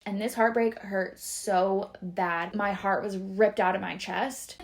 And this heartbreak hurt so bad. My heart was ripped out of my chest.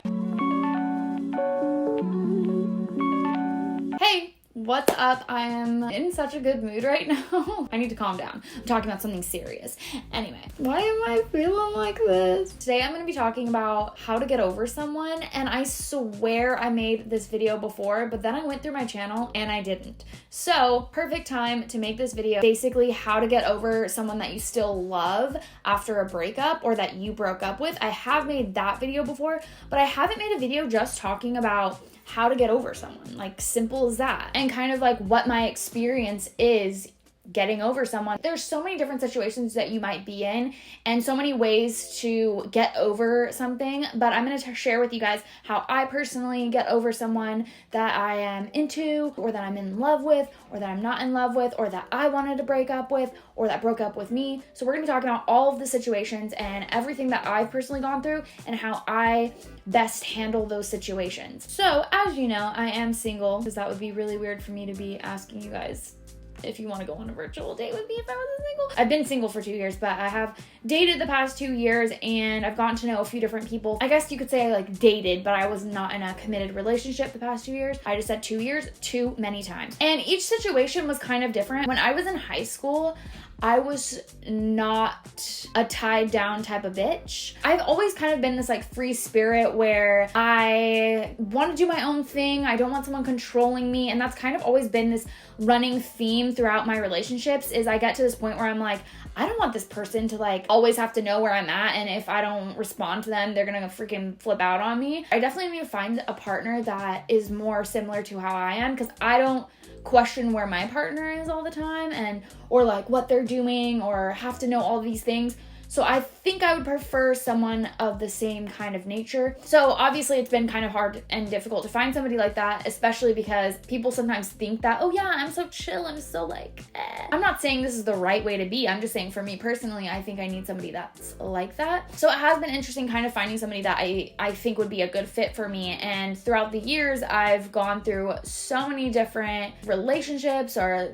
Hey, what's up? I am in such a good mood right now. I need to calm down. I'm talking about something serious. Anyway, why am I feeling like this? Today I'm going to be talking about how to get over someone, and I swear I made this video before, but then I went through my channel and I didn't. So, perfect time to make this video. Basically, how to get over someone that you still love after a breakup or that you broke up with. I have made that video before, but I haven't made a video just talking about how to get over someone, like simple as that, and kind of like what my experience is getting over someone. There's so many different situations that you might be in and so many ways to get over something, but I'm going to share with you guys how I personally get over someone that I am into, or that I'm in love with, or that I'm not in love with, or that I wanted to break up with, or that broke up with me. So we're going to be talking about all of the situations and everything that I've personally gone through and how I best handle those situations. So as you know, I am single, because that would be really weird for me to be asking you guys if you want to go on a virtual date with me if I wasn't single. I've been single for 2 years, but I have dated the past 2 years, and I've gotten to know a few different people. I guess you could say I like dated, but I was not in a committed relationship the past 2 years. I just said 2 years too many times. And each situation was kind of different. When I was in high school, I was not a tied down type of bitch. I've always kind of been this like free spirit where I want to do my own thing. I don't want someone controlling me. And that's kind of always been this running theme throughout my relationships, is I get to this point where I'm like, I don't want this person to like always have to know where I'm at, and if I don't respond to them, they're gonna freaking flip out on me. I definitely need to find a partner that is more similar to how I am, because I don't question where my partner is all the time, and or like what they're doing, or have to know all these things. So I think I would prefer someone of the same kind of nature. So obviously it's been kind of hard and difficult to find somebody like that, especially because people sometimes think that, oh yeah, I'm so chill, I'm so like, eh. I'm not saying this is the right way to be. I'm just saying for me personally, I think I need somebody that's like that. So it has been interesting kind of finding somebody that I think would be a good fit for me. And throughout the years, I've gone through so many different relationships or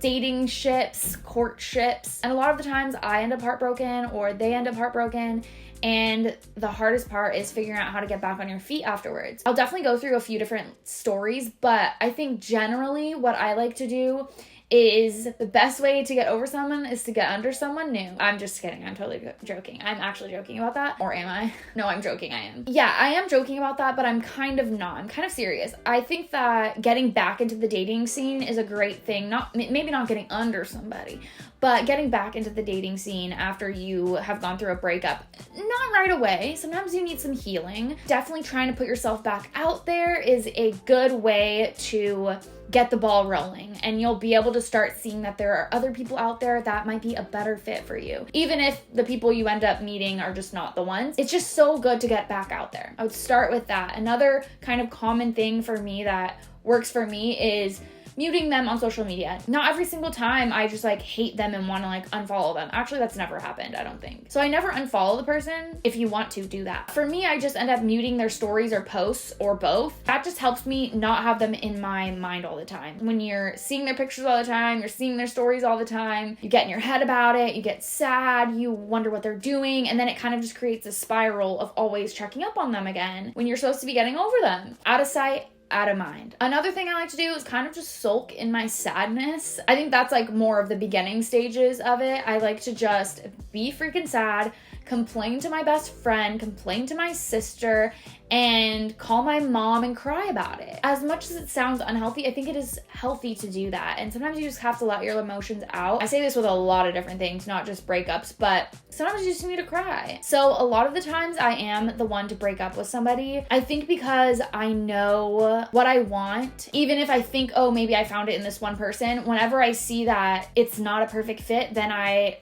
dating ships, courtships, and a lot of the times I end up heartbroken or they end up heartbroken, and the hardest part is figuring out how to get back on your feet afterwards. I'll definitely go through a few different stories, but I think generally what I like to do is the best way to get over someone is to get under someone new. I'm just kidding. I'm totally joking. I'm actually joking about that. Or am I? No, I'm joking. I am. Yeah, I am joking about that, but I'm kind of not. I'm kind of serious. I think that getting back into the dating scene is a great thing. Maybe not getting under somebody, but getting back into the dating scene after you have gone through a breakup. Not right away. Sometimes you need some healing. Definitely trying to put yourself back out there is a good way to get the ball rolling, and you'll be able to start seeing that there are other people out there that might be a better fit for you. Even if the people you end up meeting are just not the ones, it's just so good to get back out there. I would start with that. Another kind of common thing for me that works for me is muting them on social media. Not every single time I just like hate them and want to like unfollow them. Actually, that's never happened, I don't think. So I never unfollow the person. If you want to, do that. For me, I just end up muting their stories or posts or both. That just helps me not have them in my mind all the time. When you're seeing their pictures all the time, you're seeing their stories all the time, you get in your head about it, you get sad, you wonder what they're doing, and then it kind of just creates a spiral of always checking up on them again when you're supposed to be getting over them. Out of sight, out of mind. Another thing I like to do is kind of just sulk in my sadness. I think that's like more of the beginning stages of it. I like to just be freaking sad, complain to my best friend, complain to my sister, and call my mom and cry about it. As much as it sounds unhealthy, I think it is healthy to do that. And sometimes you just have to let your emotions out. I say this with a lot of different things, not just breakups, but sometimes you just need to cry. So a lot of the times I am the one to break up with somebody. I think because I know what I want, even if I think, oh, maybe I found it in this one person, whenever I see that it's not a perfect fit, then I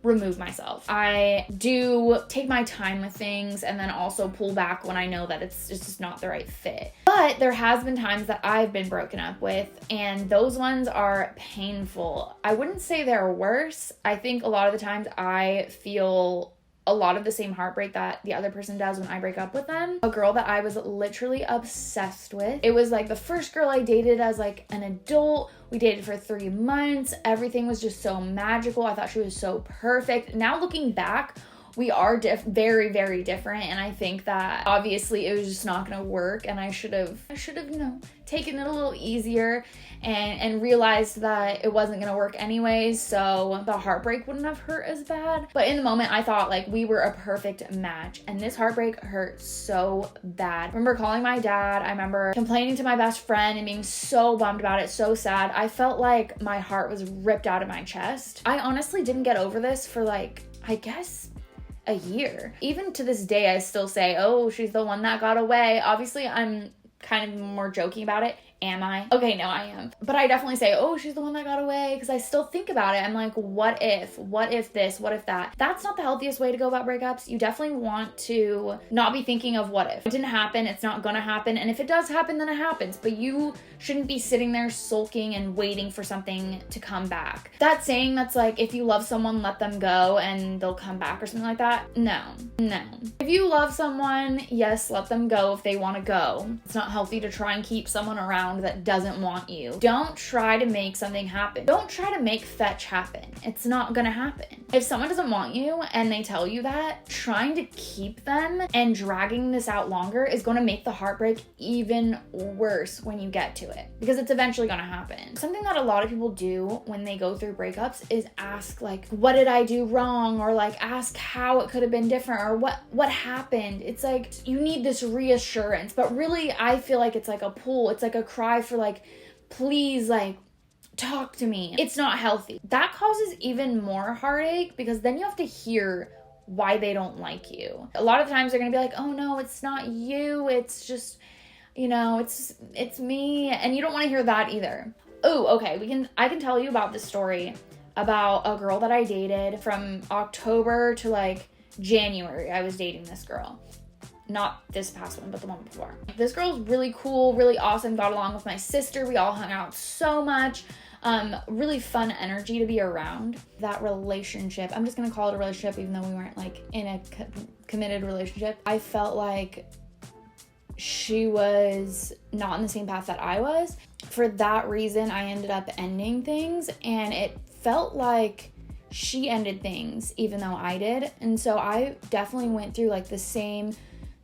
remove myself. I do take my time with things and then also pull back when I know that it's just not the right fit. But there has been times that I've been broken up with, and those ones are painful. I wouldn't say they're worse. I think a lot of the times I feel a lot of the same heartbreak that the other person does when I break up with them. A girl that I was literally obsessed with. It was like the first girl I dated as like an adult. We dated for 3 months. Everything was just so magical. I thought she was so perfect. Now looking back, we are very, very different. And I think that obviously it was just not gonna work. And I should have, you know, taken it a little easier and realized that it wasn't gonna work anyways. So the heartbreak wouldn't have hurt as bad. But in the moment, I thought like we were a perfect match. And this heartbreak hurt so bad. I remember calling my dad. I remember complaining to my best friend and being so bummed about it, so sad. I felt like my heart was ripped out of my chest. I honestly didn't get over this for like, I guess, a year. Even to this day, I still say, oh, she's the one that got away. Obviously, I'm kind of more joking about it. Am I? Okay, no, I am. But I definitely say, oh, she's the one that got away, because I still think about it. I'm like, what if? What if this? What if that? That's not the healthiest way to go about breakups. You definitely want to not be thinking of what if. It didn't happen. It's not gonna happen. And if it does happen, then it happens. But you shouldn't be sitting there sulking and waiting for something to come back. That saying that's like, if you love someone, let them go and they'll come back or something like that. No. If you love someone, yes, let them go if they want to go. It's not healthy to try and keep someone around that doesn't want you. Don't try to make something happen. Don't try to make fetch happen. It's not gonna happen. If someone doesn't want you and they tell you that, trying to keep them and dragging this out longer is gonna make the heartbreak even worse when you get to it, because it's eventually gonna happen. Something that a lot of people do when they go through breakups is ask like, what did I do wrong? Or like ask how it could have been different, or what happened. It's like you need this reassurance, but really I feel like it's like a pull. It's like a cry for like, please, like, talk to me. It's not healthy. That causes even more heartache, because then you have to hear why they don't like you. A lot of times they're gonna be like, oh no, it's not you, it's just, you know, it's me. And you don't want to hear that either. Oh, okay, I can tell you about this story about a girl that I dated from October to like January. I was dating this girl. Not this past one, but the one before. This girl's really cool, really awesome, got along with my sister. We all hung out so much. Really fun energy to be around. That relationship, I'm just gonna call it a relationship even though we weren't like in a committed relationship. I felt like she was not in the same path that I was. For that reason, I ended up ending things, and it felt like she ended things even though I did. And so I definitely went through like the same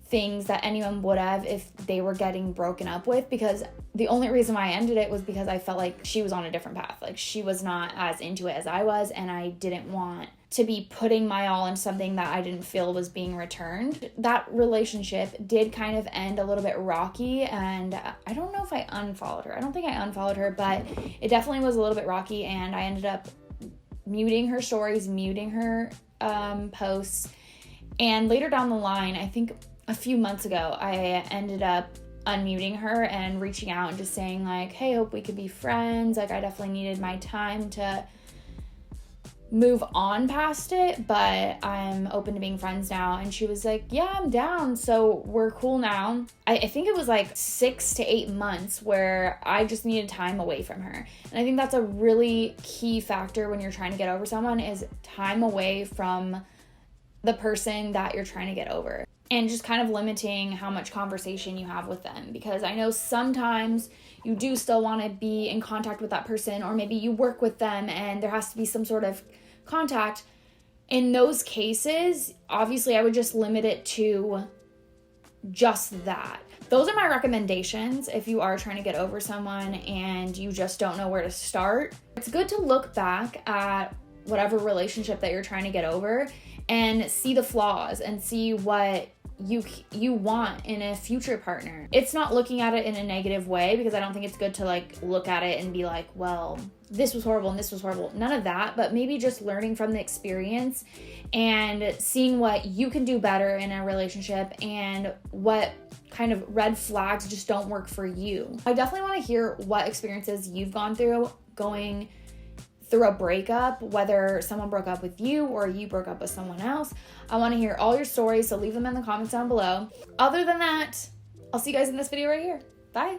things that anyone would have if they were getting broken up with, because the only reason why I ended it was because I felt like she was on a different path. Like she was not as into it as I was, and I didn't want to be putting my all into something that I didn't feel was being returned. That relationship did kind of end a little bit rocky, and I don't know if I unfollowed her. I don't think I unfollowed her, but it definitely was a little bit rocky, and I ended up muting her stories, muting her posts. And later down the line, I think a few months ago, I ended up unmuting her and reaching out and just saying like, hey, hope we could be friends. Like I definitely needed my time to move on past it, but I'm open to being friends now. And she was like, yeah, I'm down. So we're cool now. I think it was like 6 to 8 months where I just needed time away from her. And I think that's a really key factor when you're trying to get over someone, is time away from the person that you're trying to get over. And just kind of limiting how much conversation you have with them. Because I know sometimes you do still want to be in contact with that person, or maybe you work with them and there has to be some sort of contact. In those cases, obviously I would just limit it to just that. Those are my recommendations if you are trying to get over someone and you just don't know where to start. It's good to look back at whatever relationship that you're trying to get over and see the flaws and see what you want in a future partner. It's not looking at it in a negative way, because I don't think it's good to like look at it and be like, well, this was horrible and this was horrible. None of that, but maybe just learning from the experience and seeing what you can do better in a relationship and what kind of red flags just don't work for you. I definitely want to hear what experiences you've gone through going through a breakup, whether someone broke up with you or you broke up with someone else. I want to hear all your stories, so leave them in the comments down below. Other than that, I'll see you guys in this video right here. Bye.